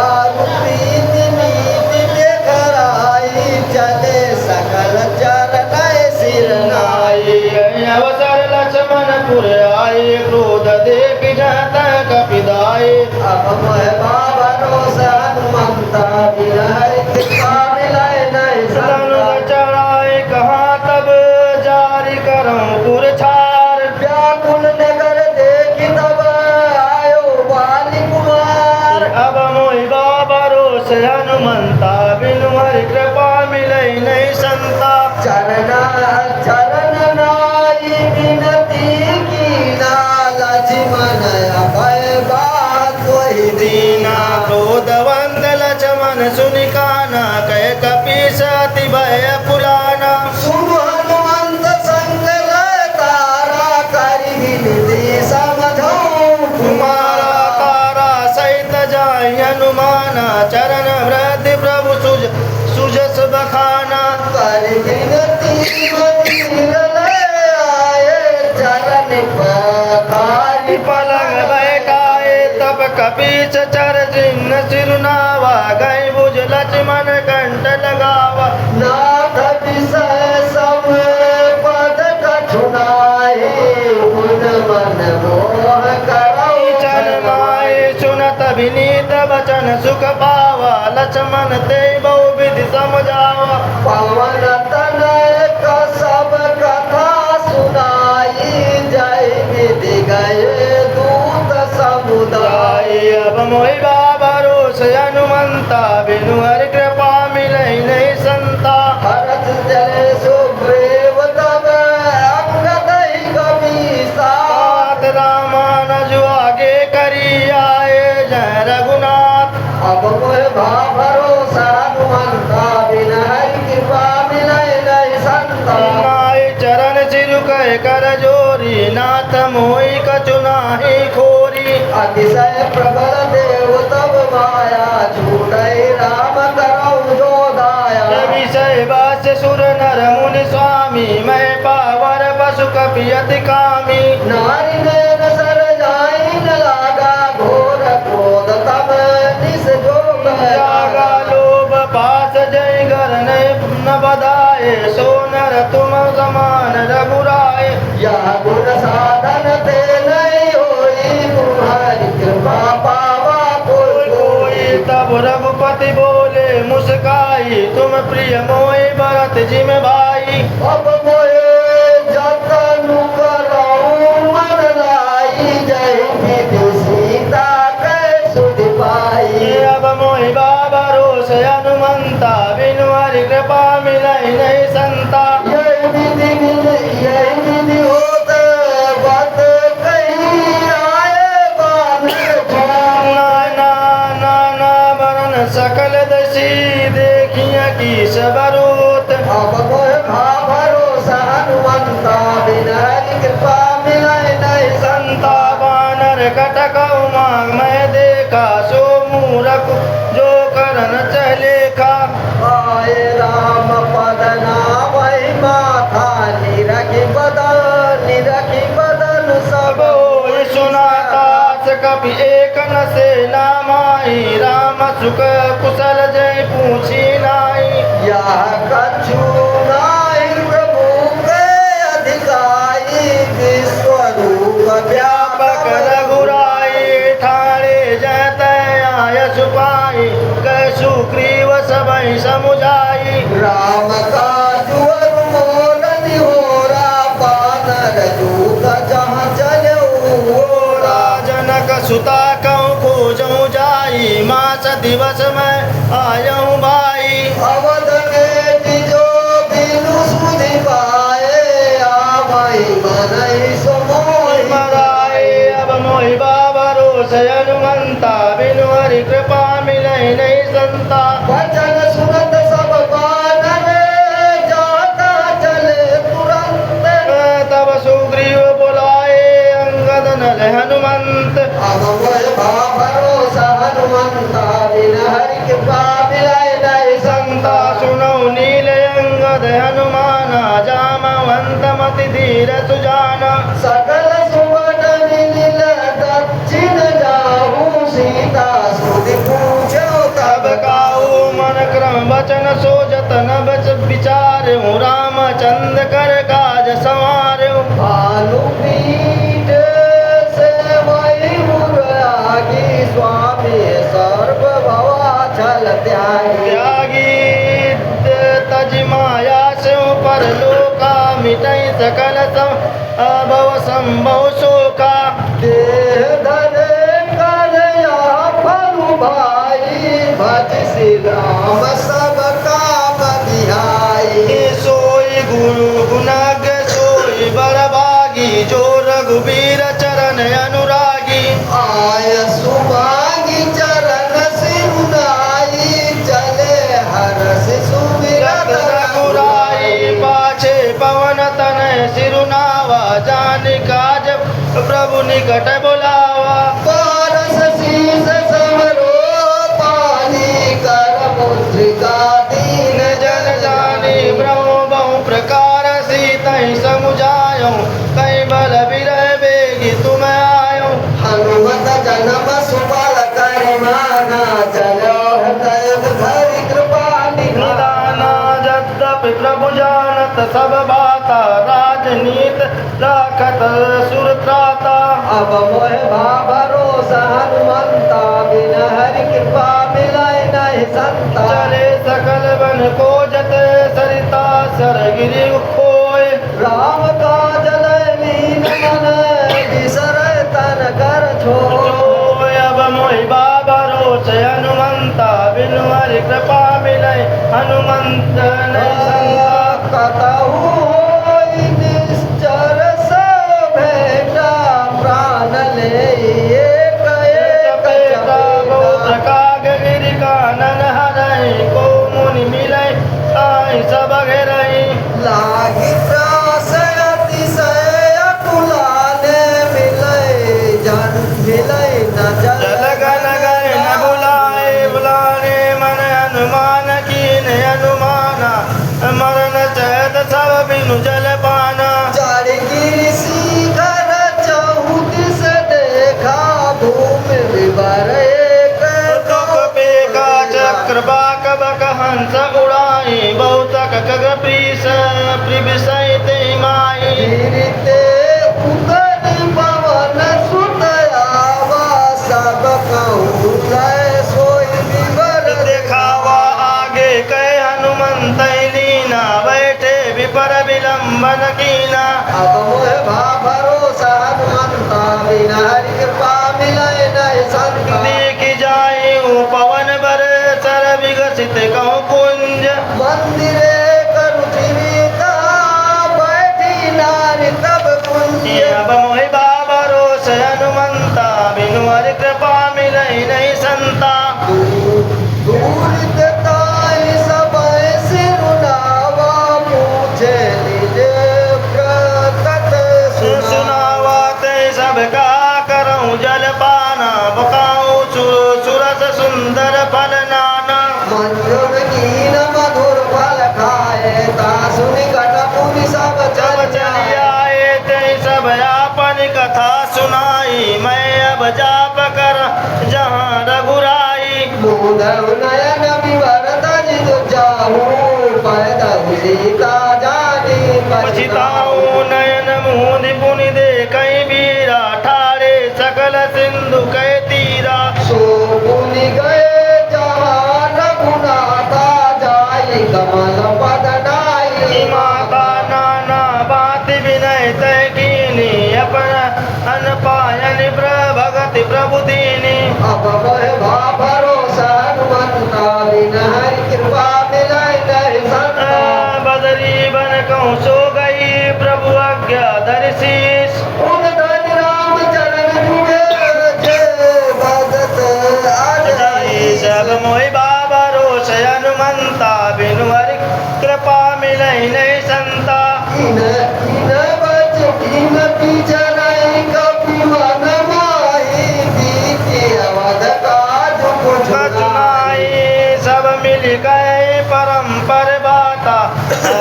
आरु प्रीति नीति देखराई चले सकल चरण सिर नाई। अवसर लक्ष्मणपुर आए क्रोध देख जाता कपिदाए। अब मोह भरोसा हनुमंता बिरहरि कृपा मिलाए नहीं संता। चढ़ाए कहाँ तब जारी करम पुर छार। व्याकुल नगर देखि तब आयो बाली कुमार। अब मोहि भरोस हनुमंता बिनु हरि कृपा मिलै नहीं संता। चरण नाई विनती कीना लक्ष्मण अभय बात वही दीना। क्रोधवंत लक्ष्मण सुनि काना कह कपीस अति भय पुराना। शुभ हनुमंत संग तारा करि विनती समझो तुम्हारा तारा सहित जाय हनुमाना। चरण वृद्धि प्रभु सुजस बखाना। कर विनती मंदिर आए चरण पखारि पलंग बैठाए तब कपीस चर चिन्ह सिरुनावा। गए बुझ लक्ष्मण कंठ लगावा। नाथ विषय सब पद कठुनाई मन मन मोह करौ चरमाए सुनत विनीत वचन सुख पावा। लक्ष्मण ते बहु विधि समझावा। पवन तनय का सब कथा सुनाई जय विधि गए दूत समुदाय। अब मोहि भरोस हनुमंता बिनु हरि कृपा मिलै नहीं संता। भरत जले सुग्रीव तब अंगद ही कपीसा। सात रामानुज आगे करी आए जय रघुनाथ। अब मोह भरोसा हनुमंता बिन हरि कृपा मिलै नहीं संता। नाई चरण सिरु कह कर जोरी नाथ मोहि कछु नाहि खोरी। अतिशय प्रबल देव तब माया छूटै राम करौ जो दाया। विषय वास्य सुर नर मुनि स्वामी मैं पावर पशु कपि अति कामी। नारी नयन सर जाई न लागा घोर क्रोध तब निस जो जागा लोभ पास जय घर न बधाए। सो नर तुम समान रघुराय। यह गुण साधन ते नहीं होई तुम्हारी कृपा पावा कोई। तब रघुपति बोले मुस्काई तुम प्रिय मोहि भरत जिम भाई। अब मोहे जतनु करौ मन लाई जय विधि सीता कै सुधि पाई। अब मोहि भरोस हनुमंता बिनु हरि कृपा मिलै नहीं संता। यही विधि होत बत कही आए बानर नाना वरण सकल दसी देखिया की सबरूत। अब मोह भरोसा हनुमंता बिन हरि कृपा मिलै नहीं संता बानर कटक उमांग मैं देखा। सो मूरख जो करन चलेखा। आए राम पद नाम माथा निरखि बदन सब होय सुनातास कपि एक न से नामाई। राम सुख कुशल जय पूछी नाई। यह कछु नाहि प्रभु के अधिकारी विश्वरूप व्यापक रघुराई ठाणे जय आय सुपाई। कैसु ग्रीव सबई समुझाई। राम काजु मोर निहोरा बानर दूत जहाँ चलो जनक सुता कहूँ खोजूं जाई। मास दिवस में आयऊँ भाई। अवध में जो बिनु सुधि पाए आवई मनई सो मोहि मराए। अब मोहि भरोस हनुमंता बिनु हरि कृपा मिलै नहीं संता। वचन सुनत सब बानर जाता चले तुरंत। तब सुग्रीव बुलाए अंगद नल हनुमंत। अब मोह भरोसा हनुमंता बिन हरि कृपा मिलै नहीं संता। सुनो नील अंगद हनुमाना जामवंत मति धीर सुजाना। सकल सुवन मिलिल दक्षिण जाहू सीता सुधि पूछ मन क्रम वचन सो जतन बच विचार रामचंद्र कर काज संवार भानुपीठ से वही मुरागी स्वामी सर्व भवाचल त्यागी त्यागी तज माया से पर लोका मिटई सकल भव संभव शोका देह धरे कर फल भाई भज श्री राम सब काम बिहाई सोई गुरु गुणग सोई बरभागी जो रघुबीर चरण अनुरागी आय सुमांगी चरण सिरुनाई चले हरस सुमिरत रघुराई पाछे पवन तनय सिरुनावा जान काज प्रभु निकट बुलावा पारस शीस समरो पानी कर मुद्रिका दीन जन जानी ब्रह्म बहु प्रकार सीतहि समुझायो कई बल विरह बेगी तुम आयो हनुमत जन्म सुबल कर माना चलो हृदय धरि कृपा निधाना यद्यपि प्रभु जानत सब बाता राजनीत राखत सुर त्राता अब मोह भरोसा हनुमंता बिन हरि कृपा मिलाय नहीं संता चले सकल बन को जत सरिता सरगिरि खोय राम काज लीन मन बिसर तन कर छोय अब मोहि भरोस हनुमंता बिनु हरि कृपा मिलय हनुमंत नहीं संता कतहु होई निश्चर से भेटा प्राण ले एक एक काग गिरि कानन हरई को मुनि मिलय आई सब घेरई लागी त्रास अतिशय अकुलाने मिलय जन मिलय न जल गन गए न बुलाए बुलाने मन हनुमान कीन हनुमाना मरण चहत सब बिनु जल पाना चढ़ गिरि शिखर चहुदिस देखा भूमि विवर एक दुख पेका चक्र बाक बक हंस उड़ाई बहुतक कग प्रीस प्रिविषय ते माई गिरते उतर पवन सुत आवा सब कहूँ जय सोई विवर दिखावा आगे कह हनुमंत लीना बैठे विपर विलंबन कीना अब मोह भरोसा हनुमंता बिन हरि कृपा मिलय नहीं संता देख जाए पवन बर सर विकसित कहूँ कुंज मंदिरे करु जीविता बैठी नारी तब कुंज अब मोहि भरोस हनुमंता बिनु हरि कृपा मिलई नहीं संता दूरित ताई सबय सिरुनावा पूछे लीजे प्रकट सुनावा ते सब का करऊँ जल पाना बकाऊँ सुरस सुंदर फल नाना मंजूर कीन मधुर फल खाए तासु निकट पुनि सब जब चल चली आए ते सब आपन कथा सुनाई मैं अब जाप कर जहाँ रघुराई मुदव नयन विवर तज जाहू पैदल सीता जानी पछिताऊँ नयन मुहुद पुनि दे कई बीरा ठाड़े सकल सिंधु कह तीरा सो पुनि गए जहाँ रघुनाथा जाई कमल पद नाई माता नाना बात विनय तय कीनी अपन अनपायन भगति प्रभु दीनी अब वह भरोसा हनुमंता बिन हरि कृपा मिलय नहीं संता बदरी बन कहूँ सो गई प्रभु आज्ञा धरि शीस उन धन राम चरण जुगे जय भगत जाई सब मोहि भरोस हनुमंता बिनु हरि कृपा मिलई नहीं संता इन बच इन पिछड़ाई कपि मन माही बीती अवध काज कुछ कचुनाई सब मिल गए परम्पर बाता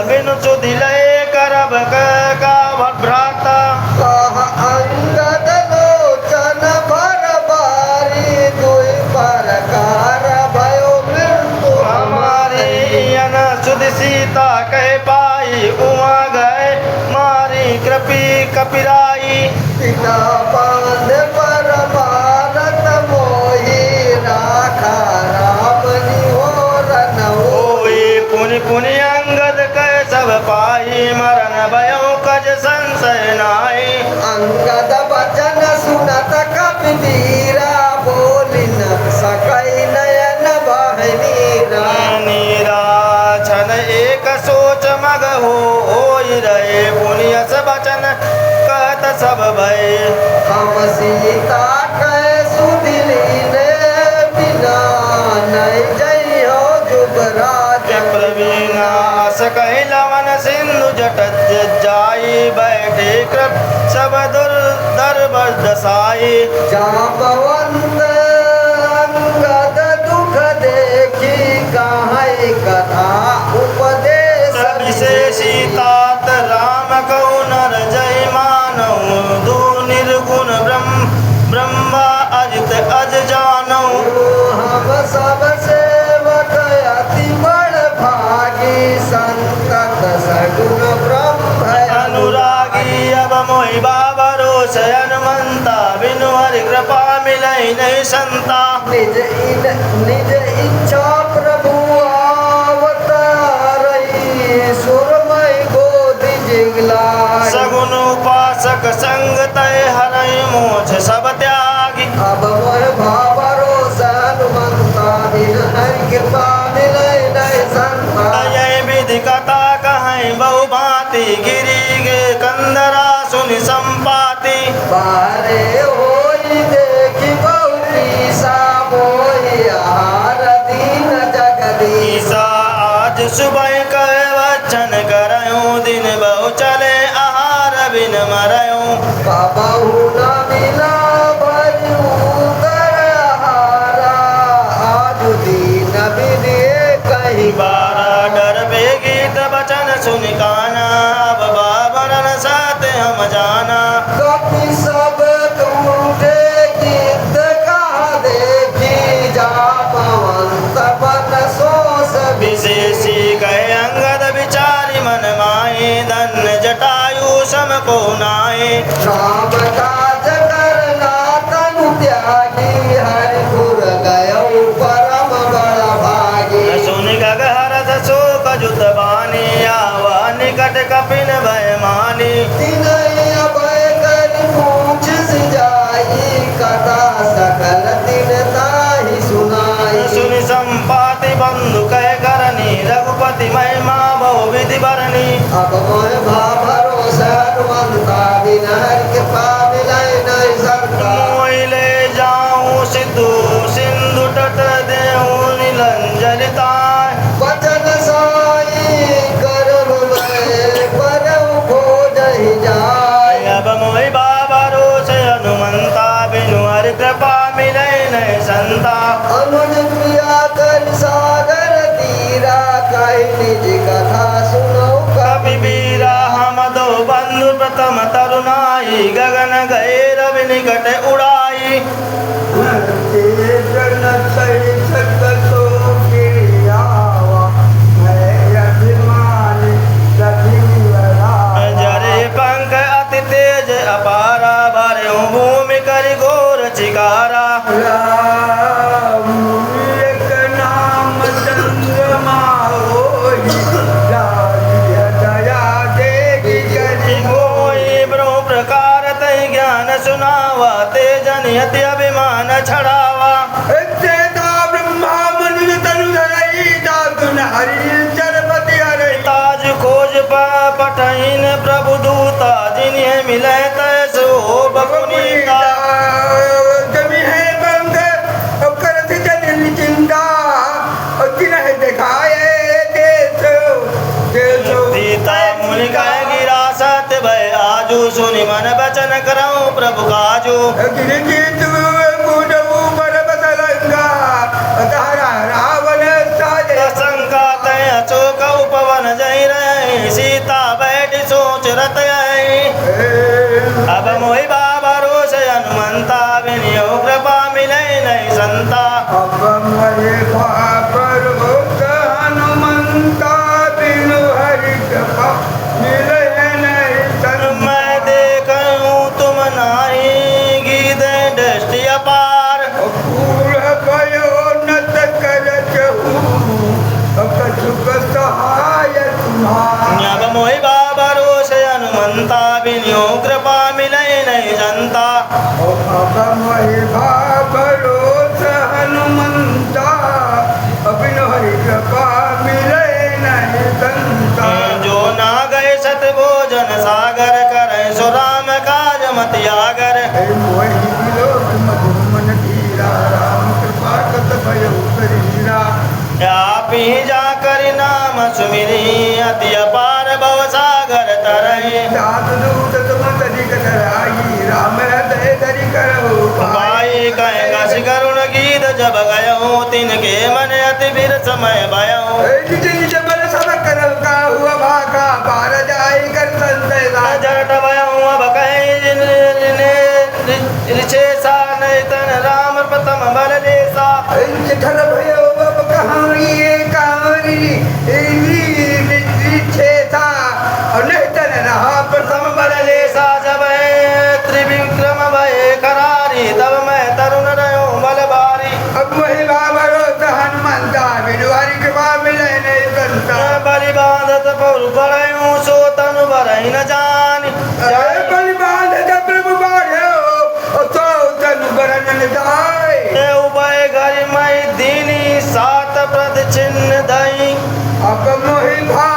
बिनु सुधि लय करब का भ्राता कह अंगद लोचन भर बारी दुई प्रकार भयो मृत्यु हम सीता कह पाई उमा गए मारी कृपी कपिराई पिता बांध पर भारत मोही राखा राम निहोर न होई पुनि पुनि अंगद कह सब पाई मरण भयो कज संशय नाई अंगद बचन सुनत कपिवीरा बोली न सकई नयन बहनीरा नीरा छन एक सोच मग होई रहे पुनियस बचन कहत सब भय हम सीता कह सुदिलीन बिना नहीं जइयो जुगराज प्रवीणास कहि लवन सिंधु जट जाई बैठे कृप सब दर्भ दसाई जांबवंत अंगद दुख देखी कहाई कथा उपदेश विशेषी तात राम कौ नर जय मानव दो निर्गुण ब्रह्मा अजित अज जानऊ हम सब सेवक अति बड़ भागी संतत सगुण ब्रह्म अनुरागी अब मोहि बाबरो शयन मनता बिनु हरि कृपा मिलई नहीं संता निज इच्छा प्रभु अवतारई सुरमय गोदि जिगलाई सगुन उपासक संग तय हरई मोछ सब त्यागी अब मोह भावरो हनुमंता बिन हरि कृपा मिलई नहीं संता यह विधि कथा कहीं बहु भांति गिरी गे कंदरा सुनि संपाति बारे होई देखी बहु सा मोहि आहार दीन जगदीश ईसा आज सुबह कह वचन करयूं दिन बहु चले आहार बिन मरयूं बाबू न मिला भरू कर हारा आज दीन विदे कहीं बारा डर बेगीत बचन सुनि काना अब बाबरन साथ हम जाना कपि सब टूटे गीत कहा देखी जा पवंत बन सोस विशेषी कहे अंगद विचारी मन माए धन्य जटायु सम को नाए राम काज करना तनु त्यागी हरिपुर गयो परम बड़ भागी सुनि गग हरस शोक जुत बानी आवा निकट कपिन भय मानी तिनहि अभय कर पूछ सिजाई कथा सकल दिन ताहि सुनाई सुनि संपाति बंधु कह करनी रघुपति महिमा बहु विधि भरनी अब मोह भरोसा हनुमंता बिन हरि कृपा मिलय नहीं संता मोहि ले जाऊं सिद्धू सिंधु तट देहूं नीलंजलिताय वचन साई करम में परम खोजहि जाय अब मोहि बाबा रोष हनुमंता बिनु हरि कृपा मिलय नहीं संता अनुज प्रिया कर सागर तीरा कहि निज कथा सुनो कपि बीरा हम दो बंधु प्रथम तरुणाई गगन गए रवि निकट उड़ाई जरे पंख अति तेज अपारा भरे भूमि करि घोर चिकारा कोई ब्रह्म प्रकार तय ज्ञान सुनावा ते जनियति अभिमान छड़ावा ताज खोज पठहीन प्रभु दूता जिन्हें मिले तैसो बपुनीता सीता मुनि कह गिरा सत्य भय आजू सुनि मन बचन करऊं प्रभु काजू शंका तय अचोक उपवन जय रहे सीता बैठ सोच रत आई अब मोहि बाबा रोष हनुमंता बिनियो कृपा मिले नहीं संता हनुमंता मोहि विलोक मधुर मन धीरा राम कृपा कत भयो शरीरा आप ही जाकर नाम सुमिरी अति अपार भव सागर तरहि सात दूत तुम तनिक डराई राम हृदय धरि करहु भाई कहेगा करुण गीत जब गयो तिनके मन अति बिर समय भयो निज निज बल सब करहु काहु अभागा पार जाई कर संतय जट भयो अब कहे रिचेसा नैतन राम प्रथम बल देसा ठर भयो अब कहाँ ये कांवरी छेता और नहीं तन रहा प्रथम बल देसा जब त्रिविक्रम भय करारी तब मैं तरुण रहो बल बारी अब वही बाबरो हनुमंता बिलवारी के बाद मिले नहीं करता बलि बांधत पौर बड़यूं सो तनु बरहि न जानी जय बलि बांध जब प्रभु बाढ़ो तो तनु बरन जाए उभय घर मई दीनी सात प्रद चिन्ह दई अब मोहि भा